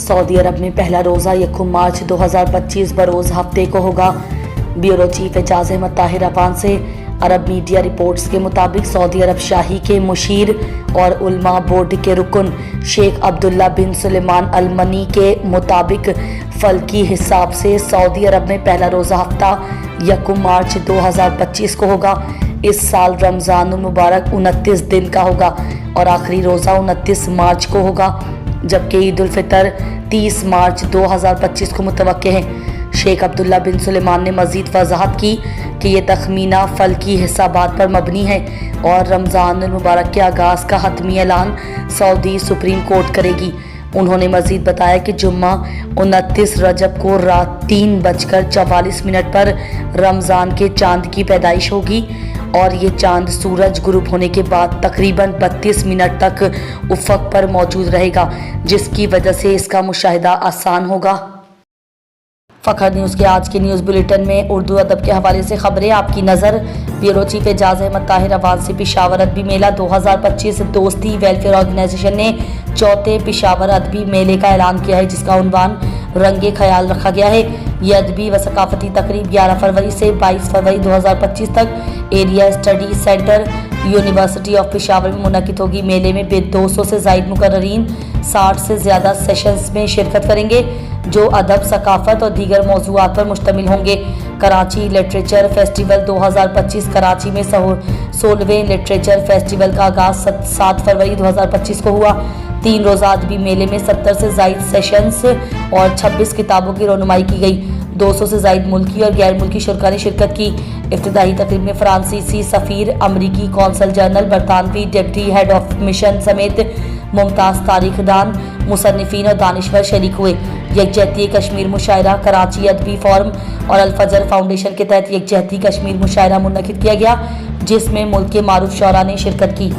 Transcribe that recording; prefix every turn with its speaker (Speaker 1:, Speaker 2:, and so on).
Speaker 1: Saudi अरब में पहला रोज़ा 1 मार्च 2025 बरोज़ हफ्ते को होगा। ब्यूरो चीफ एजाज अहमद ताहिर अफान से अरब मीडिया रिपोर्ट्स के मुताबिक सऊदी अरब शाही के मुशीर और उलमा बोर्ड के रुकन शेख अब्दुल्ला बिन सुलेमान अल मनी के मुताबिक फलकी हिसाब से सऊदी अरब में पहला रोज़ा हफ्ता 1 मार्च 2025 को होगा। इस साल रमज़ान मुबारक 29 दिन का होगा और आखिरी रोज़ा 29 मार्च को होगा, जबकि ईद उल फितर 30 मार्च 2025 को मुतवक्के है। शेख अब्दुल्ला बिन सुलेमान ने मज़ीद वजाहत की कि ये तखमीना फलकी हिसाबात पर मबनी है और रमज़ान मुबारक के आगाज़ का हतमी ऐलान सऊदी सुप्रीम कोर्ट करेगी। उन्होंने मज़ीद बताया कि जुम्मा 29 रजब को रात 3:44 पर रमज़ान के चांद की पैदाइश होगी और ये चांद सूरज गुरूब होने के बाद तकरीबन 32 मिनट तक उफ़क़ पर मौजूद रहेगा, जिसकी वजह से इसका मुशाहिदा आसान होगा। फ़खर न्यूज़ के आज के न्यूज़ बुलेटिन में उर्दू अदब के हवाले से खबरें आपकी नज़र। ब्यूरो चीफ एजाज अहमद ताहिर अफान से पेशावर अदबी मेला 2025 दोस्ती वेलफेयर ऑर्गेनाइजेशन ने चौथे पेशावर अदबी मेले का ऐलान किया है, जिसका उन्वान रंगे ख्याल रखा गया है। यह अदबी व सकाफती तकरीब 11 फरवरी से 22 फरवरी 2025 तक area study centre university of Peshawar में मुनक़िद होगी। मेले में 200 से ज़ायद मुकर्ररीन 60 से ज़्यादा सेशंस में शिरकत करेंगे, जो अदब, सकाफत और दीगर मौज़ूआत पर मुश्तमिल होंगे। कराची लिटरेचर फेस्टिवल 2025 कराची में 16वें लिटरेचर फेस्टिवल का आगाज़ 7 फरवरी 2025 को हुआ। 3 रोज़ा अदबी मेले में 70 से ज़ायद सेशंस और 26 किताबों की रौनुमाई की गई। 200 से ज़ायद मुल्की और गैर मुल्की शुरका ने शिरकत की। इफ्तिताही तकरीब में फ्रांसीसी सफ़ीर, अमरीकी कौंसल जनरल, बरतानवी डिप्टी हेड ऑफ मिशन समेत मुमताज़ तारीखदान, मुसन्निफ़ीन और दानिश्वर शरीक हुए। यकजहती कश्मीर मुशायरा कराची अदबी फोरम और अल फजर फाउंडेशन के तहत यकजहती कश्मीर मुशायरा मुनक़िद किया गया, जिसमें मुल्क के मारूफ शौरा ने शिरकत की।